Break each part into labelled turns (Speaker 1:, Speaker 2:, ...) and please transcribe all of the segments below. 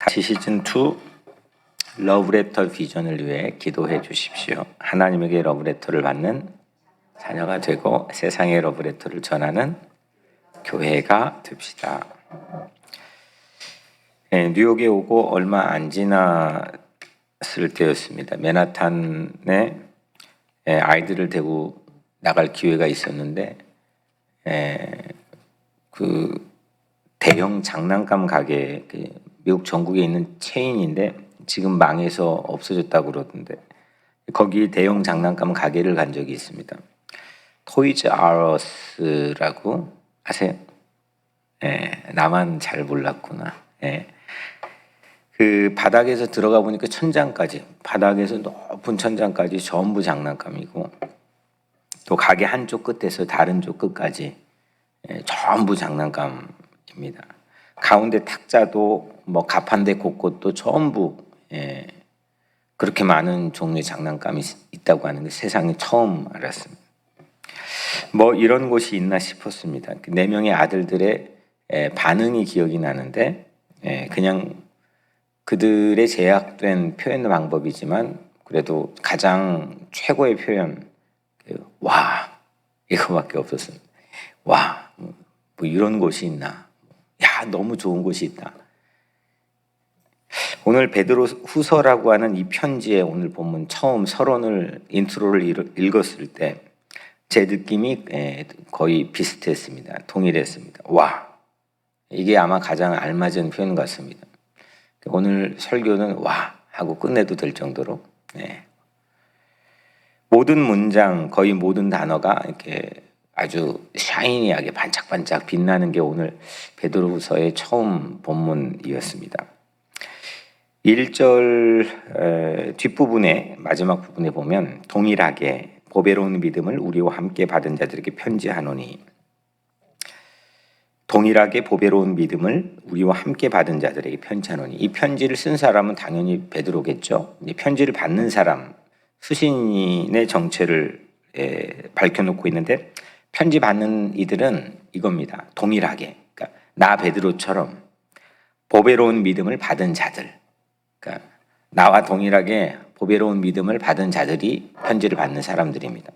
Speaker 1: 다시 시즌2 러브레터 비전을 위해 기도해 주십시오. 하나님에게 러브레터를 받는 자녀가 되고 세상에 러브레터를 전하는 교회가 됩시다. 뉴욕에 오고 얼마 안 지났을 때였습니다. 맨하탄에 아이들을 데리고 나갈 기회가 있었는데 그 대형 장난감 가게, 미국 전국에 있는 체인인데 지금 망해서 없어졌다고 그러던데 거기 대형 장난감 가게를 간 적이 있습니다. 토이즈 R Us라고 아세요? 나만 잘 몰랐구나. 그 바닥에서 들어가 보니까 천장까지, 바닥에서 높은 천장까지 전부 장난감이고 또 가게 한쪽 끝에서 다른 쪽 끝까지 전부 장난감입니다. 가운데 탁자도 뭐 가판대 곳곳도 전부 그렇게 많은 종류의 장난감이 있다고 하는 게 세상에 처음 알았습니다. 뭐 이런 곳이 있나 싶었습니다. 4명의 아들들의 반응이 기억이 나는데 그냥 그들의 제약된 표현 방법이지만 그래도 가장 최고의 표현 와 이거밖에 없었습니다. 와 뭐 이런 곳이 있나, 야 너무 좋은 곳이 있다. 오늘 베드로 후서라고 하는 이 편지에 오늘 본문 처음 서론을 인트로를 읽었을 때 제 느낌이 거의 비슷했습니다. 동일했습니다. 와 이게 아마 가장 알맞은 표현 같습니다. 오늘 설교는 와 하고 끝내도 될 정도로 모든 문장, 거의 모든 단어가 이렇게 아주 샤이니하게 반짝반짝 빛나는 게 오늘 베드로후서의 처음 본문이었습니다. 1절 뒷부분에 마지막 부분에 보면 동일하게 보배로운 믿음을 우리와 함께 받은 자들에게 편지하노니, 동일하게 보배로운 믿음을 우리와 함께 받은 자들에게 편지하노니, 이 편지를 쓴 사람은 당연히 베드로겠죠. 이 편지를 받는 사람, 수신인의 정체를 밝혀놓고 있는데 편지 받는 이들은 이겁니다. 동일하게, 그러니까 나 베드로처럼 보배로운 믿음을 받은 자들, 그러니까 나와 동일하게 보배로운 믿음을 받은 자들이 편지를 받는 사람들입니다.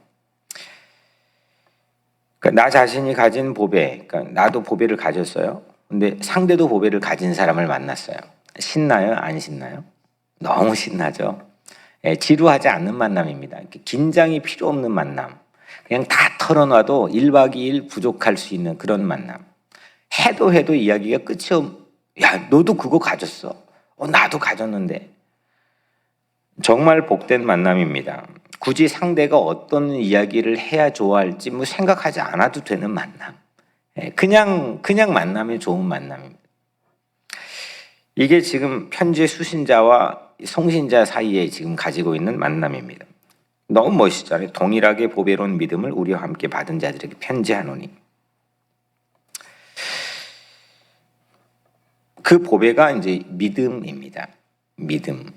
Speaker 1: 그러니까 나 자신이 가진 보배, 그러니까 나도 보배를 가졌어요. 근데 상대도 보배를 가진 사람을 만났어요. 신나요? 안 신나요? 너무 신나죠. 지루하지 않는 만남입니다. 긴장이 필요 없는 만남. 그냥 다 털어놔도 1박 2일 부족할 수 있는 그런 만남. 해도 이야기가 끝이 야 너도 그거 가졌어. 나도 가졌는데. 정말 복된 만남입니다. 굳이 상대가 어떤 이야기를 해야 좋아할지 뭐 생각하지 않아도 되는 만남. 그냥 만남이 좋은 만남입니다. 이게 지금 편지의 수신자와 송신자 사이에 지금 가지고 있는 만남입니다. 너무 멋있잖아요. 동일하게 보배로운 믿음을 우리와 함께 받은 자들에게 편지하노니. 그 보배가 이제 믿음입니다. 믿음.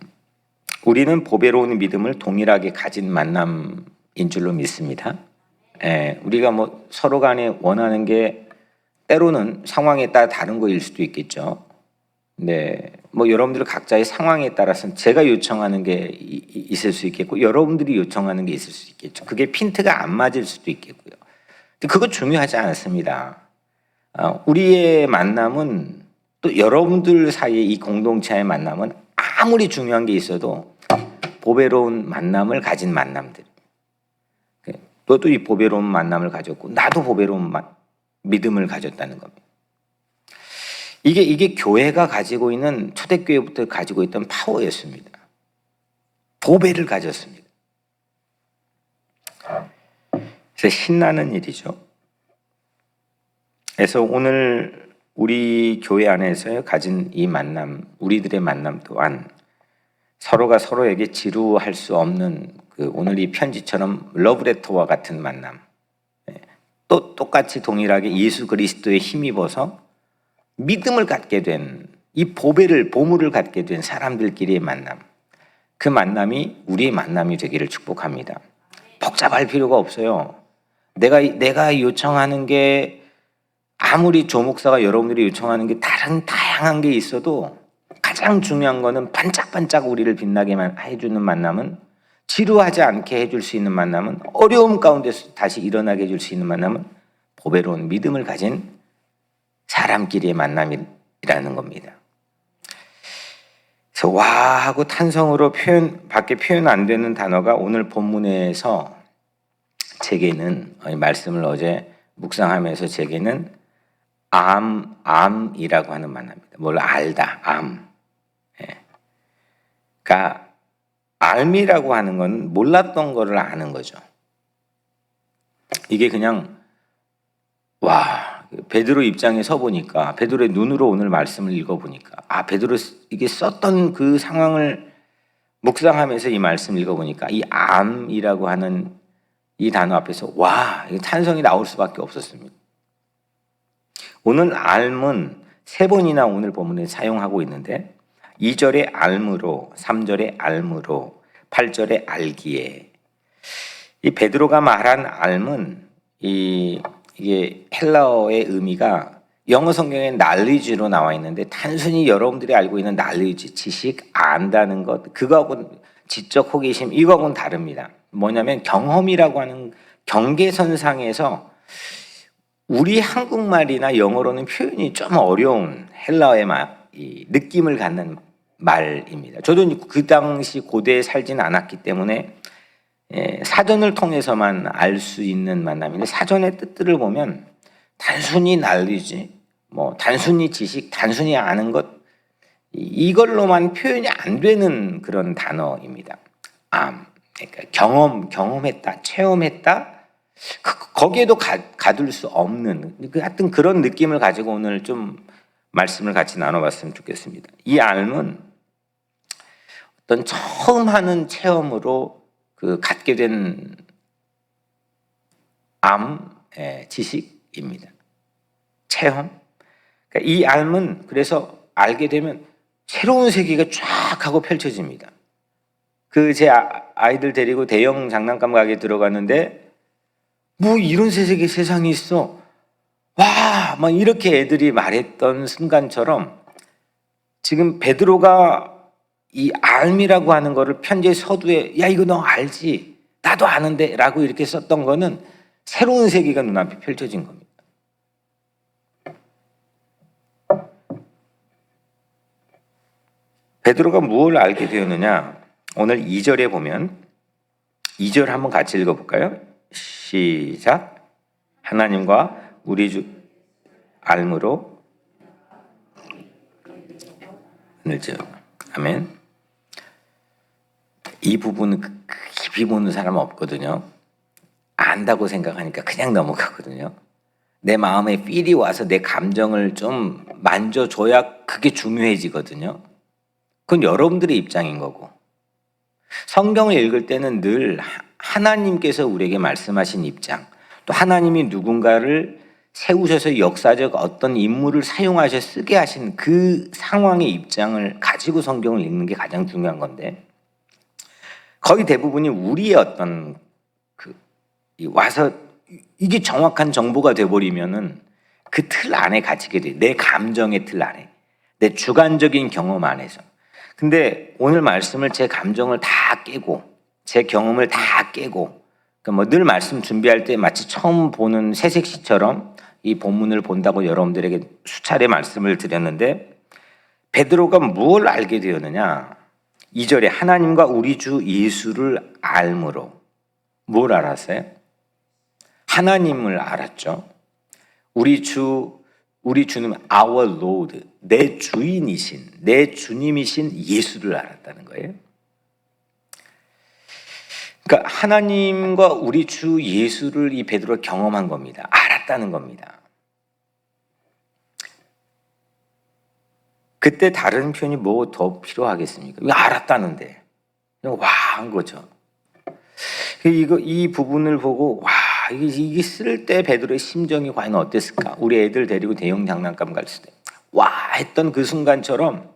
Speaker 1: 우리는 보배로운 믿음을 동일하게 가진 만남인 줄로 믿습니다. 우리가 뭐 서로 간에 원하는 게 때로는 상황에 따라 다른 거일 수도 있겠죠. 네, 뭐 여러분들 각자의 상황에 따라서 제가 요청하는 게 있을 수 있겠고 여러분들이 요청하는 게 있을 수 있겠죠. 그게 핀트가 안 맞을 수도 있겠고요. 근데 그거 중요하지 않습니다. 우리의 만남은 또 여러분들 사이의 이 공동체의 만남은 아무리 중요한 게 있어도 보배로운 만남을 가진 만남들. 너도 이 보배로운 만남을 가졌고 나도 보배로운 믿음을 가졌다는 겁니다. 이게 교회가 가지고 있는, 초대교회부터 가지고 있던 파워였습니다. 보배를 가졌습니다. 그래서 신나는 일이죠. 그래서 오늘 우리 교회 안에서 가진 이 만남, 우리들의 만남 또한 서로가 서로에게 지루할 수 없는 오늘 이 편지처럼 러브레터와 같은 만남, 또 똑같이 동일하게 예수 그리스도에 힘입어서 믿음을 갖게 된, 이 보물을 갖게 된 사람들끼리의 만남, 그 만남이 우리의 만남이 되기를 축복합니다. 복잡할 필요가 없어요. 내가 요청하는 게 아무리 조 목사가 여러분들이 요청하는 게 다양한 게 있어도 가장 중요한 거는 반짝반짝 우리를 빛나게만 해주는 만남은, 지루하지 않게 해줄 수 있는 만남은, 어려움 가운데서 다시 일어나게 해줄 수 있는 만남은 보배로운 믿음을 가진 사람끼리의 만남이라는 겁니다. 그래서 와 하고 탄성으로 밖에 표현 안 되는 단어가 오늘 본문에서 제게는, 말씀을 어제 묵상하면서 제게는 암이라고 하는 만남입니다. 뭘 알다, 암. 예. 그러니까 알미라고 하는 건 몰랐던 거를 아는 거죠. 이게 그냥 베드로 입장에 서 보니까, 베드로의 눈으로 오늘 말씀을 읽어보니까, 베드로 이게 썼던 그 상황을 묵상하면서 이 말씀을 읽어보니까 이 암이라고 하는 이 단어 앞에서 탄성이 나올 수밖에 없었습니다. 오늘 암은 3번이나 오늘 본문에 사용하고 있는데 2절에 알므로, 3절에 알므로, 8절에 알기에. 이 베드로가 말한 알은 이게 헬라어의 의미가 영어 성경에 knowledge로 나와 있는데 단순히 여러분들이 알고 있는 knowledge, 지식, 안다는 것, 그거하고 지적 호기심, 이거하고는 다릅니다. 뭐냐면 경험이라고 하는 경계선상에서 우리 한국말이나 영어로는 표현이 좀 어려운 헬라어의 이 느낌을 갖는 말입니다. 저도 그 당시 고대에 살지는 않았기 때문에 사전을 통해서만 알 수 있는 만남인데, 사전의 뜻들을 보면 단순히 knowledge, 단순히 지식, 단순히 아는 것, 이걸로만 표현이 안 되는 그런 단어입니다. 그러니까 경험했다, 체험했다, 거기에도 가둘 수 없는 하여튼 그런 느낌을 가지고 오늘 좀 말씀을 같이 나눠봤으면 좋겠습니다. 이 알은 어떤 처음 하는 체험으로 갖게 된 지식입니다. 체험. 그러니까 이 알은 그래서 알게 되면 새로운 세계가 쫙 하고 펼쳐집니다. 제 아이들 데리고 대형 장난감 가게 들어갔는데 이런 세상이 있어. 막 이렇게 애들이 말했던 순간처럼 지금 베드로가 이 알미라고 하는 거를 편지의 서두에 야 이거 너 알지? 나도 아는데 라고 이렇게 썼던 거는 새로운 세계가 눈앞에 펼쳐진 겁니다. 베드로가 무엇을 알게 되었느냐? 오늘 2절에 보면 2절 한번 같이 읽어볼까요? 시작. 하나님과 우리 주 알므로 늘죠. 아멘. 이 부분은 깊이 보는 사람은 없거든요. 안다고 생각하니까 그냥 넘어가거든요. 내 마음에 필이 와서 내 감정을 좀 만져줘야 그게 중요해지거든요. 그건 여러분들의 입장인 거고, 성경을 읽을 때는 늘 하나님께서 우리에게 말씀하신 입장, 또 하나님이 누군가를 세우셔서 역사적 어떤 인물을 사용하셔 쓰게 하신 그 상황의 입장을 가지고 성경을 읽는 게 가장 중요한 건데, 거의 대부분이 우리의 어떤 와서 이게 정확한 정보가 돼버리면은 그 틀 안에 gat이게 돼. 내 감정의 틀 안에, 내 주관적인 경험 안에서. 근데 오늘 말씀을 제 감정을 다 깨고, 제 경험을 다 깨고, 늘 말씀 준비할 때 마치 처음 보는 새색시처럼 이 본문을 본다고 여러분들에게 수차례 말씀을 드렸는데, 베드로가 무엇을 알게 되었느냐? 2절에 하나님과 우리 주 예수를 알므로. 뭘 알았어요? 하나님을 알았죠. 우리 주는 our Lord, 내 주인이신, 내 주님이신 예수를 알았다는 거예요. 그러니까 하나님과 우리 주 예수를 이 베드로가 경험한 겁니다. 알았다는 겁니다. 그때 다른 표현이 뭐 더 필요하겠습니까? 알았다는데 한 거죠. 이 부분을 보고 이게 쓸 때 베드로의 심정이 과연 어땠을까? 우리 애들 데리고 대형 장난감 갈 때 했던 그 순간처럼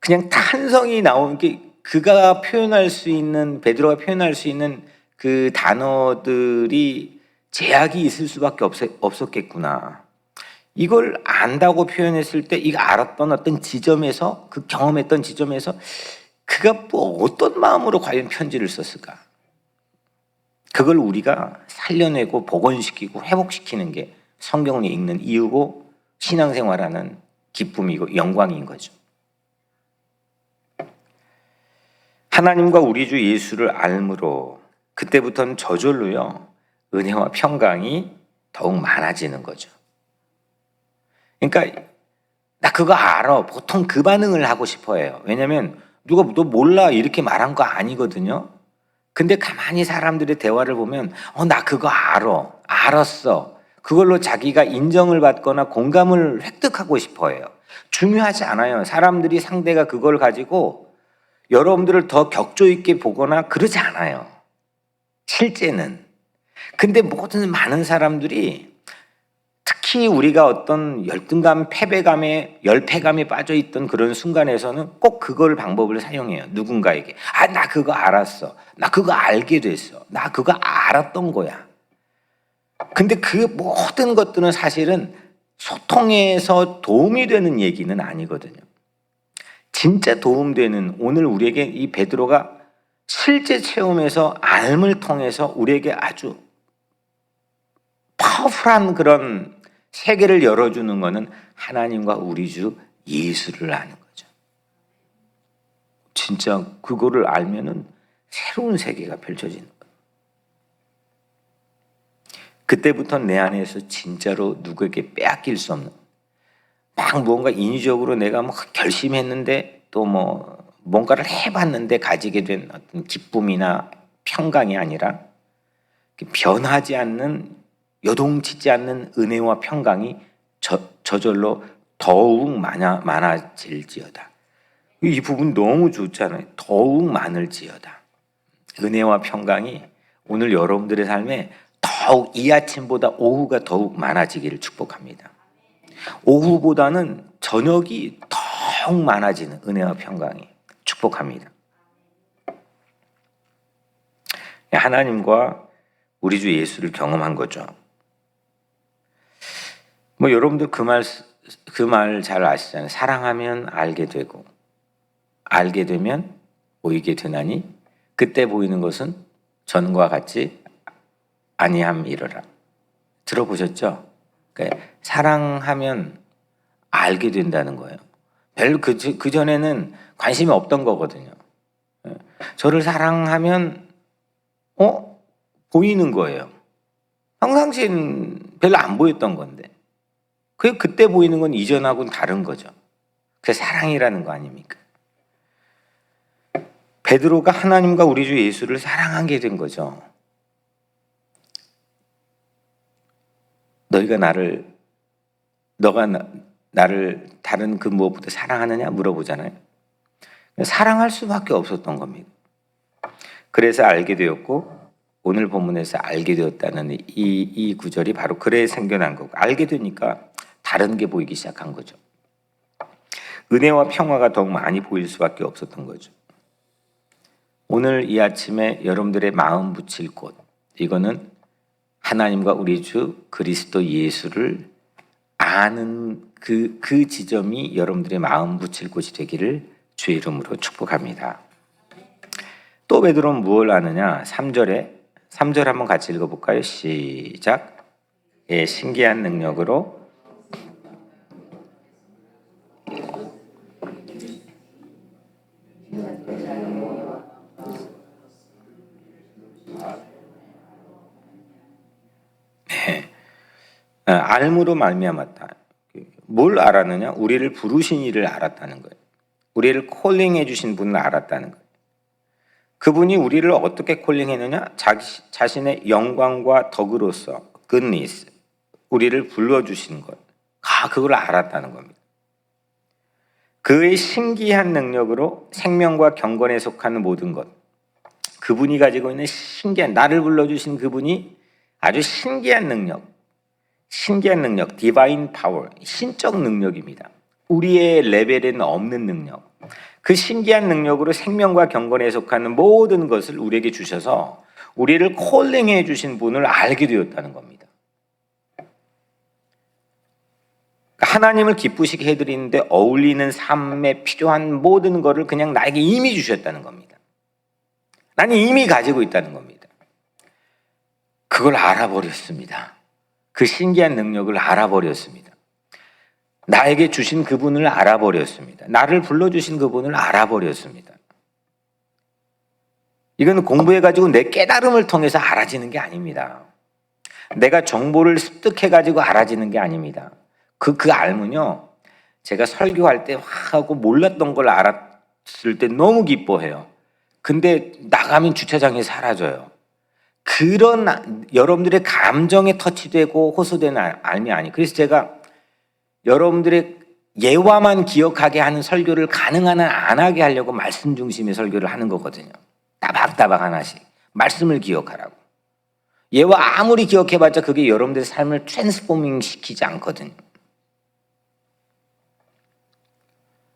Speaker 1: 그냥 탄성이 나온 게, 그가 표현할 수 있는, 베드로가 표현할 수 있는 그 단어들이 제약이 있을 수밖에 없었겠구나. 이걸 안다고 표현했을 때 이거 알았던 어떤 지점에서, 그 경험했던 지점에서 그가 뭐 어떤 마음으로 과연 편지를 썼을까? 그걸 우리가 살려내고 복원시키고 회복시키는 게 성경을 읽는 이유고 신앙생활하는 기쁨이고 영광인 거죠. 하나님과 우리 주 예수를 알므로 그때부터는 저절로요 은혜와 평강이 더욱 많아지는 거죠. 그러니까 나 그거 알아. 보통 그 반응을 하고 싶어 해요. 왜냐하면 누가 너 몰라 이렇게 말한 거 아니거든요. 근데 가만히 사람들의 대화를 보면 나 그거 알아. 알았어. 그걸로 자기가 인정을 받거나 공감을 획득하고 싶어 해요. 중요하지 않아요. 사람들이 상대가 그걸 가지고 여러분들을 더 격조 있게 보거나 그러지 않아요. 실제는. 근데 모든 많은 사람들이 특히 우리가 어떤 열등감, 패배감에, 열패감에 빠져있던 그런 순간에서는 꼭 그걸 방법을 사용해요. 누군가에게. 나 그거 알았어. 나 그거 알게 됐어. 나 그거 알았던 거야. 근데 그 모든 것들은 사실은 소통에서 도움이 되는 얘기는 아니거든요. 진짜 도움되는, 오늘 우리에게 이 베드로가 실제 체험에서 알을 통해서 우리에게 아주 파워풀한 그런 세계를 열어주는 것은 하나님과 우리 주 예수를 아는 거죠. 진짜 그거를 알면은 새로운 세계가 펼쳐지는 거예요. 그때부터 내 안에서 진짜로 누구에게 빼앗길 수 없는, 막 뭔가 인위적으로 내가 뭐 결심했는데 또 뭐 뭔가를 해봤는데 가지게 된 어떤 기쁨이나 평강이 아니라 변하지 않는, 요동치지 않는 은혜와 평강이 저절로 더욱 많아질지어다. 이 부분 너무 좋잖아요. 더욱 많을지어다. 은혜와 평강이 오늘 여러분들의 삶에 더욱 이 아침보다 오후가 더욱 많아지기를 축복합니다. 오후보다는 저녁이 더욱 많아지는 은혜와 평강이 축복합니다. 하나님과 우리 주 예수를 경험한 거죠. 뭐 여러분들 그 말 잘 아시잖아요. 사랑하면 알게 되고 알게 되면 보이게 되나니 그때 보이는 것은 전과 같이 아니함이로라. 들어보셨죠? 그러니까 사랑하면 알게 된다는 거예요. 별로 그 전에는 관심이 없던 거거든요. 저를 사랑하면 보이는 거예요. 평상시에는 별로 안 보였던 건데 그때 보이는 건 이전하고는 다른 거죠. 그게 사랑이라는 거 아닙니까? 베드로가 하나님과 우리 주 예수를 사랑하게 된 거죠. 너가 나를 다른 그 무엇보다 사랑하느냐 물어보잖아요. 사랑할 수밖에 없었던 겁니다. 그래서 알게 되었고 오늘 본문에서 알게 되었다는 이 구절이 바로 그래 생겨난 거고, 알게 되니까 다른 게 보이기 시작한 거죠. 은혜와 평화가 더욱 많이 보일 수밖에 없었던 거죠. 오늘 이 아침에 여러분들의 마음 붙일 곳, 이거는 하나님과 우리 주 그리스도 예수를 아는 그 지점이 여러분들의 마음 붙일 곳이 되기를 주의 이름으로 축복합니다. 또 베드로는 무엇을 아느냐? 3절 한번 같이 읽어볼까요? 시작. 신기한 능력으로 알므로 말미암았다. 뭘 알았느냐? 우리를 부르신 이를 알았다는 거예요. 우리를 콜링해 주신 분을 알았다는 거예요. 그분이 우리를 어떻게 콜링했느냐? 자신의 영광과 덕으로서 goodness, 우리를 불러주신 것, 그걸 알았다는 겁니다. 그의 신기한 능력으로 생명과 경건에 속하는 모든 것, 그분이 가지고 있는 신기한, 나를 불러주신 그분이 아주 신기한 능력, divine power, 신적 능력입니다. 우리의 레벨에는 없는 능력, 그 신기한 능력으로 생명과 경건에 속하는 모든 것을 우리에게 주셔서 우리를 콜링해 주신 분을 알게 되었다는 겁니다. 하나님을 기쁘시게 해드리는데 어울리는 삶에 필요한 모든 것을 그냥 나에게 이미 주셨다는 겁니다. 나는 이미 가지고 있다는 겁니다. 그걸 알아버렸습니다. 그 신기한 능력을 알아버렸습니다. 나에게 주신 그분을 알아버렸습니다. 나를 불러주신 그분을 알아버렸습니다. 이건 공부해가지고 내 깨달음을 통해서 알아지는 게 아닙니다. 내가 정보를 습득해가지고 알아지는 게 아닙니다. 그 알면요, 제가 설교할 때 하고 몰랐던 걸 알았을 때 너무 기뻐해요. 근데 나가면 주차장에 사라져요. 그런 여러분들의 감정에 터치되고 호소되는 알미 아니. 그래서 제가 여러분들의 예화만 기억하게 하는 설교를 가능한 한 안 하게 하려고 말씀 중심의 설교를 하는 거거든요. 따박따박 하나씩 말씀을 기억하라고. 예화 아무리 기억해봤자 그게 여러분들의 삶을 트랜스포밍 시키지 않거든요.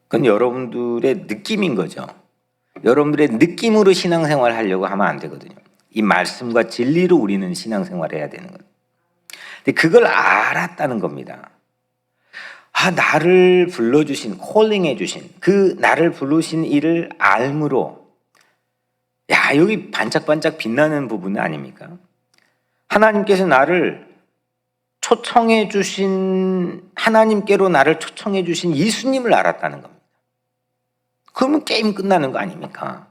Speaker 1: 그건 여러분들의 느낌인 거죠. 여러분들의 느낌으로 신앙생활을 하려고 하면 안 되거든요. 이 말씀과 진리로 우리는 신앙생활을 해야 되는 거예요. 근데 그걸 알았다는 겁니다. 나를 불러주신, 콜링해 주신, 그 나를 부르신 이를 알므로, 여기 반짝반짝 빛나는 부분 아닙니까? 하나님께서 나를 초청해 주신, 하나님께로 나를 초청해 주신 예수님을 알았다는 겁니다. 그러면 게임 끝나는 거 아닙니까?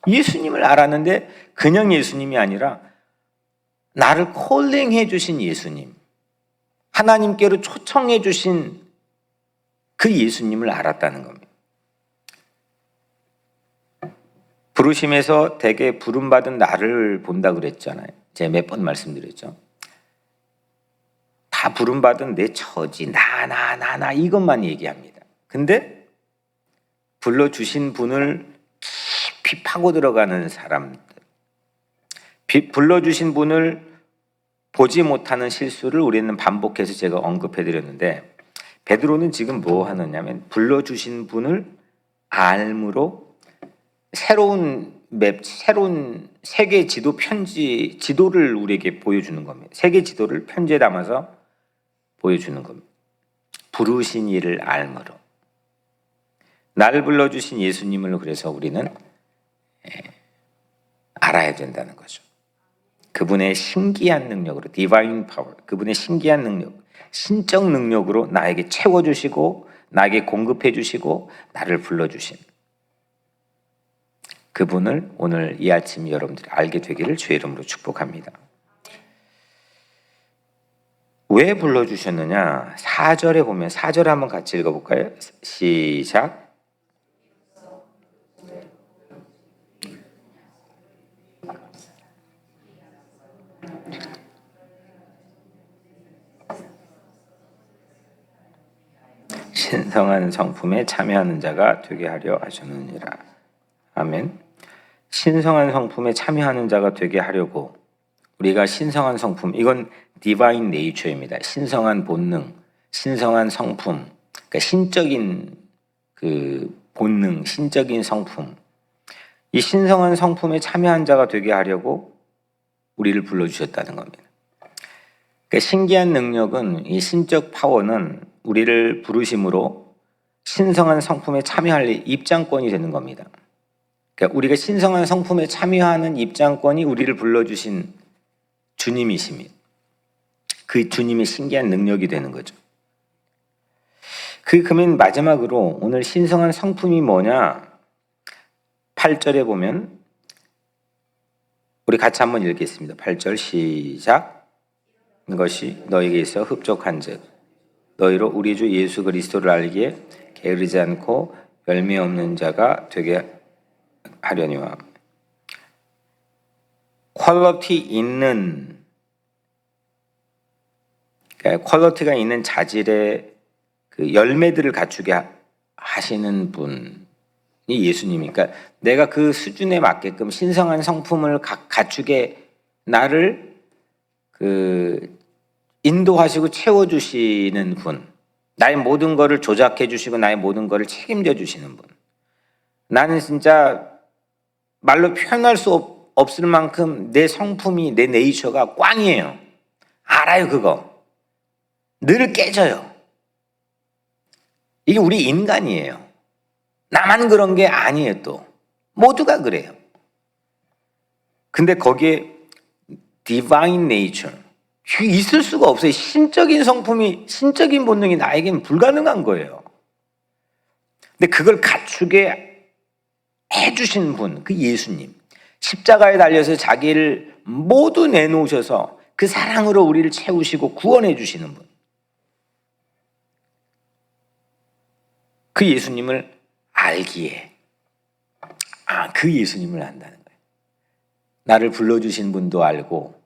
Speaker 1: 예수님을 알았는데 그냥 예수님이 아니라 나를 콜링해 주신 예수님, 하나님께로 초청해 주신 그 예수님을 알았다는 겁니다. 부르심에서 대개 부름받은 나를 본다 그랬잖아요. 제가 몇 번 말씀드렸죠. 다 부름받은 내 처지, 나 이것만 얘기합니다. 근데 불러주신 분을 깊이 파고 들어가는 사람들, 불러주신 분을 보지 못하는 실수를 우리는 반복해서 제가 언급해드렸는데, 베드로는 지금 뭐 하느냐면 불러주신 분을 알므로 새로운 세계 지도 지도를 우리에게 보여주는 겁니다. 세계 지도를 편지에 담아서 보여주는 겁니다. 부르신 이를 알므로. 나를 불러주신 예수님을 그래서 우리는 알아야 된다는 거죠. 그분의 신기한 능력으로, 디바인 파워, 그분의 신기한 능력, 신적 능력으로 나에게 채워주시고 나에게 공급해주시고 나를 불러주신 그분을 오늘 이 아침 여러분들이 알게 되기를 주의 이름으로 축복합니다. 왜 불러주셨느냐? 4절에 보면, 4절 한번 같이 읽어볼까요? 시작. 신성한 성품에 참여하는 자가 되게 하려 하셨느니라. 아멘. 신성한 성품에 참여하는 자가 되게 하려고, 우리가 신성한 성품, 이건 디바인 네이처입니다. 신성한 본능, 신성한 성품, 그러니까 신적인 그 본능, 신적인 성품, 이 신성한 성품에 참여한 자가 되게 하려고 우리를 불러주셨다는 겁니다. 그러니까 신기한 능력은, 이 신적 파워는 우리를 부르심으로 신성한 성품에 참여할 입장권이 되는 겁니다. 그러니까 우리가 신성한 성품에 참여하는 입장권이 우리를 불러주신 주님이십니다. 그 주님의 신기한 능력이 되는 거죠. 그러면 마지막으로 오늘 신성한 성품이 뭐냐? 8절에 보면, 우리 같이 한번 읽겠습니다. 8절 시작. 이것이 너에게 있어 흡족한 즉 너희로 우리 주 예수 그리스도를 알기에 게으르지 않고 열매 없는 자가 되게 하려니와. 퀄리티 있는, 그러니까 퀄리티가 있는 자질의 그 열매들을 갖추게 하시는 분이 예수님이니까, 내가 그 수준에 맞게끔 신성한 성품을 갖추게 나를 인도하시고 채워주시는 분, 나의 모든 것을 조작해 주시고 나의 모든 것을 책임져 주시는 분. 나는 진짜 말로 표현할 수 없을 만큼 내 성품이, 내 네이처가 꽝이에요. 알아요. 그거 늘 깨져요. 이게 우리 인간이에요. 나만 그런 게 아니에요. 또 모두가 그래요. 근데 거기에 divine nature, 있을 수가 없어요. 신적인 성품이, 신적인 본능이 나에게는 불가능한 거예요. 근데 그걸 갖추게 해주신 분, 그 예수님, 십자가에 달려서 자기를 모두 내놓으셔서 그 사랑으로 우리를 채우시고 구원해 주시는 분, 그 예수님을 알기에, 그 예수님을 안다는 거예요. 나를 불러주신 분도 알고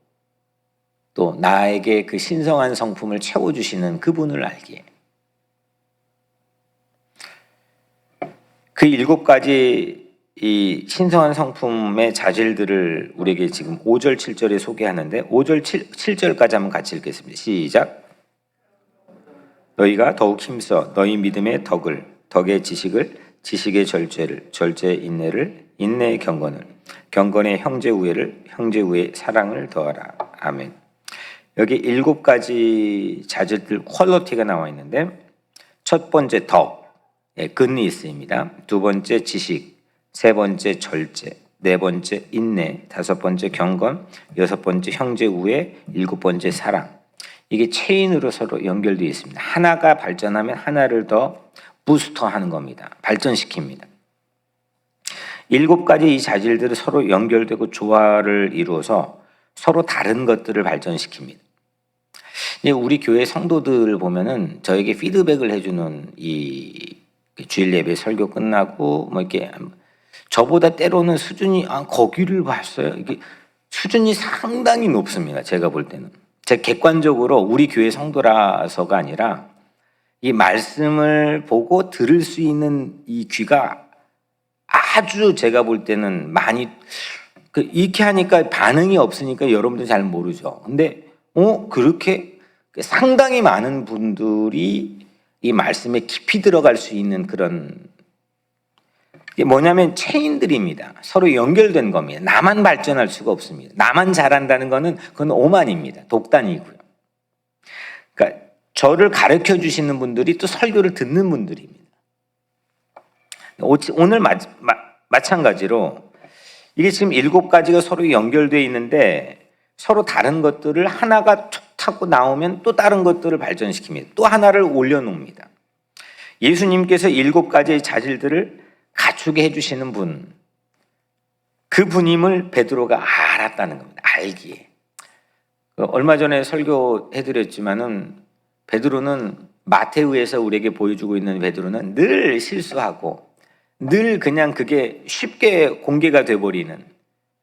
Speaker 1: 또 나에게 그 신성한 성품을 채워주시는 그분을 알기에, 그 7가지 이 신성한 성품의 자질들을 우리에게 지금 5절 7절에 소개하는데, 5절 7절까지 한번 같이 읽겠습니다. 시작. 너희가 더욱 힘써 너희 믿음의 덕을, 덕의 지식을, 지식의 절제를, 절제의 인내를, 인내의 경건을, 경건의 형제 우애를, 형제 우애의 사랑을 더하라. 아멘. 여기 7가지 자질들 퀄리티가 나와 있는데, 첫 번째 덕, 근이 있습니다. 두 번째 지식, 세 번째 절제, 네 번째 인내, 다섯 번째 경건, 여섯 번째 형제 우애, 일곱 번째 사랑. 이게 체인으로 서로 연결되어 있습니다. 하나가 발전하면 하나를 더 부스터하는 겁니다. 발전시킵니다. 7가지 이 자질들은 서로 연결되고 조화를 이루어서 서로 다른 것들을 발전시킵니다. 우리 교회 성도들 보면은 저에게 피드백을 해주는 이 주일 예배 설교 끝나고 뭐 이렇게 저보다 때로는 수준이 거기를 봤어요. 이게 수준이 상당히 높습니다. 제가 볼 때는. 제가 객관적으로 우리 교회 성도라서가 아니라 이 말씀을 보고 들을 수 있는 이 귀가 아주 제가 볼 때는 많이 이렇게 하니까 반응이 없으니까 여러분들 잘 모르죠. 근데 그렇게 상당히 많은 분들이 이 말씀에 깊이 들어갈 수 있는 그런, 이게 뭐냐면 체인들입니다. 서로 연결된 겁니다. 나만 발전할 수가 없습니다. 나만 잘한다는 거는 그건 오만입니다. 독단이고요. 그러니까 저를 가르쳐 주시는 분들이 또 설교를 듣는 분들입니다. 오늘 마찬가지로 이게 지금 7가지가 서로 연결되어 있는데, 서로 다른 것들을 하나가 툭 하고 나오면 또 다른 것들을 발전시킵니다. 또 하나를 올려놓습니다. 예수님께서 7가지의 자질들을 갖추게 해주시는 분, 그 분임을 베드로가 알았다는 겁니다. 알기에. 얼마 전에 설교해드렸지만은 베드로는, 마태우에서 우리에게 보여주고 있는 베드로는 늘 실수하고 늘 그냥 그게 쉽게 공개가 돼버리는,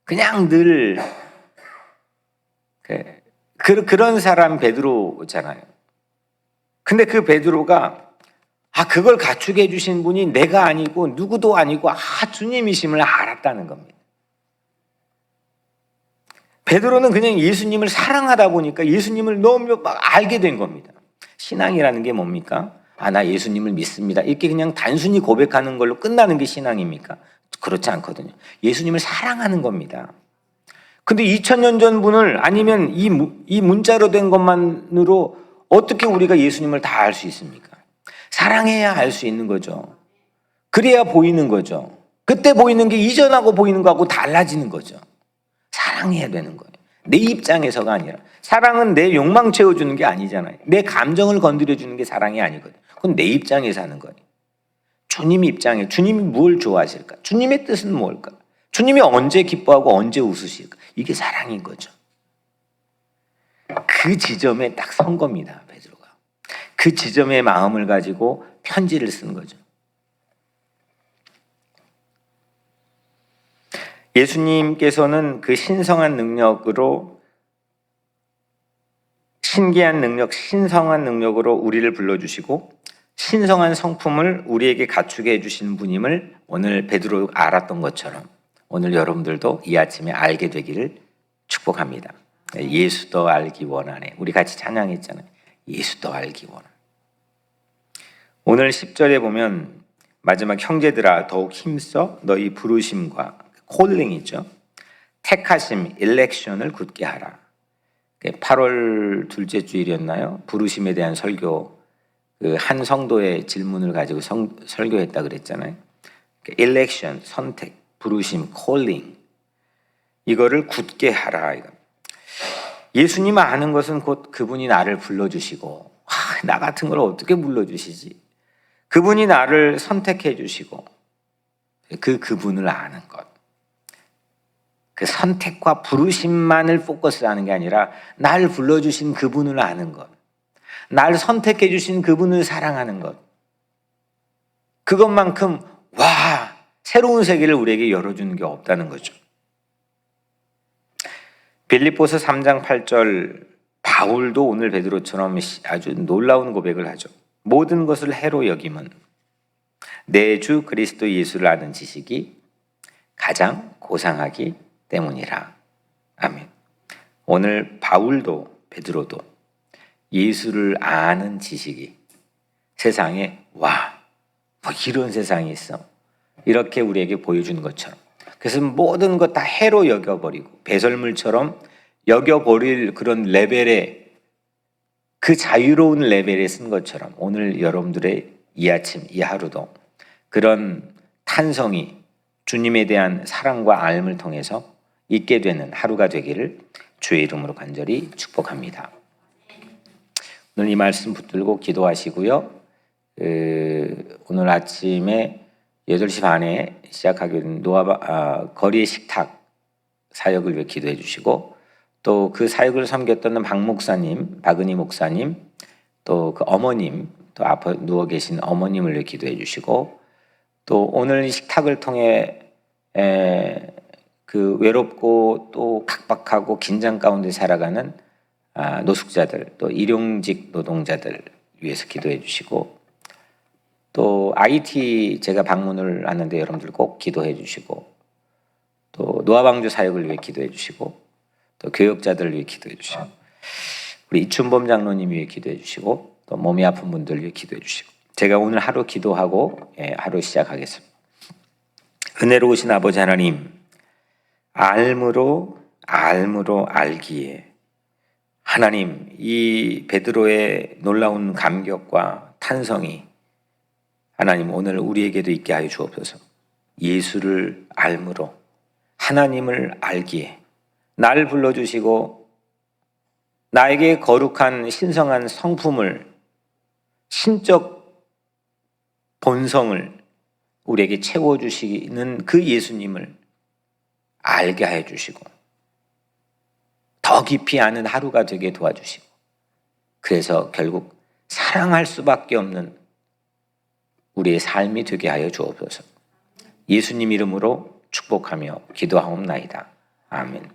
Speaker 1: 그냥 늘 그런 사람 베드로잖아요. 근데 그 베드로가 그걸 갖추게 해주신 분이 내가 아니고 누구도 아니고 주님이심을 알았다는 겁니다. 베드로는 그냥 예수님을 사랑하다 보니까 예수님을 너무 막 알게 된 겁니다. 신앙이라는 게 뭡니까? 나 예수님을 믿습니다. 이렇게 그냥 단순히 고백하는 걸로 끝나는 게 신앙입니까? 그렇지 않거든요. 예수님을 사랑하는 겁니다. 근데 2000년 전 분을, 아니면 이 문자로 된 것만으로 어떻게 우리가 예수님을 다 알 수 있습니까? 사랑해야 알 수 있는 거죠. 그래야 보이는 거죠. 그때 보이는 게 이전하고 보이는 거하고 달라지는 거죠. 사랑해야 되는 거예요. 내 입장에서가 아니라. 사랑은 내 욕망 채워주는 게 아니잖아요. 내 감정을 건드려주는 게 사랑이 아니거든요. 그건 내 입장에서 하는 거예요. 주님 입장에, 주님이 뭘 좋아하실까? 주님의 뜻은 뭘까? 주님이 언제 기뻐하고 언제 웃으실까? 이게 사랑인 거죠. 그 지점에 딱 선 겁니다, 베드로가. 그 지점의 마음을 가지고 편지를 쓴 거죠. 예수님께서는 그 신성한 능력으로, 신기한 능력, 신성한 능력으로 우리를 불러주시고 신성한 성품을 우리에게 갖추게 해주시는 분임을 오늘 베드로가 알았던 것처럼 오늘 여러분들도 이 아침에 알게 되기를 축복합니다. 예수 더 알기 원하네. 우리 같이 찬양했잖아요. 예수 더 알기 원하네. 오늘 10절에 보면 마지막 형제들아 더욱 힘써 너희 부르심과 콜링이죠. 택하심, 일렉션을 굳게 하라. 8월 둘째 주일이었나요? 부르심에 대한 설교 그 한 성도의 질문을 가지고 설교했다 그랬잖아요. election, 선택, 부르심, calling, 이거를 굳게 하라. 예수님 아는 것은 곧 그분이 나를 불러주시고, 나 같은 걸 어떻게 불러주시지? 그분이 나를 선택해 주시고, 그분을 아는 것. 그 선택과 부르심만을 포커스하는 게 아니라 날 불러주신 그분을 아는 것, 날 선택해 주신 그분을 사랑하는 것, 그것만큼 새로운 세계를 우리에게 열어주는 게 없다는 거죠. 빌립보서 3장 8절, 바울도 오늘 베드로처럼 아주 놀라운 고백을 하죠. 모든 것을 해로 여김은 내 주 그리스도 예수를 아는 지식이 가장 고상하기 때문이라. 아멘. 오늘 바울도 베드로도 예수를 아는 지식이 세상에 이런 세상이 있어, 이렇게 우리에게 보여주는 것처럼, 그래서 모든 것 다 해로 여겨버리고 배설물처럼 여겨버릴 그런 레벨의, 그 자유로운 레벨에 쓴 것처럼 오늘 여러분들의 이 아침, 이 하루도 그런 탄성이 주님에 대한 사랑과 알을 통해서 있게 되는 하루가 되기를 주의 이름으로 간절히 축복합니다. 오늘 이 말씀 붙들고 기도하시고요. 오늘 아침에 8시 반에 시작하게 된 거리의 식탁 사역을 위해 기도해 주시고, 또 그 사역을 섬겼던 박 목사님, 박은희 목사님, 또 그 어머님, 또 앞에 누워 계신 어머님을 위해 기도해 주시고, 또 오늘 이 식탁을 통해 그 외롭고 또 각박하고 긴장 가운데 살아가는 노숙자들, 또 일용직 노동자들 위해서 기도해 주시고, 또 IT 제가 방문을 하는데 여러분들 꼭 기도해 주시고, 또 노아방주 사역을 위해 기도해 주시고, 또 교역자들을 위해 기도해 주시고, 우리 이춘범 장로님 위해 기도해 주시고, 또 몸이 아픈 분들 위해 기도해 주시고, 제가 오늘 하루 기도하고 하루 시작하겠습니다. 은혜로우신 아버지 하나님, 알므로 알기에, 하나님, 이 베드로의 놀라운 감격과 탄성이 하나님 오늘 우리에게도 있게 하여 주옵소서. 예수를 알므로 하나님을 알기에, 날 불러주시고 나에게 거룩한 신성한 성품을, 신적 본성을 우리에게 채워주시는 그 예수님을 알게 해 주시고 더 깊이 아는 하루가 되게 도와주시고, 그래서 결국 사랑할 수밖에 없는 우리의 삶이 되게 하여 주옵소서. 예수님 이름으로 축복하며 기도하옵나이다. 아멘.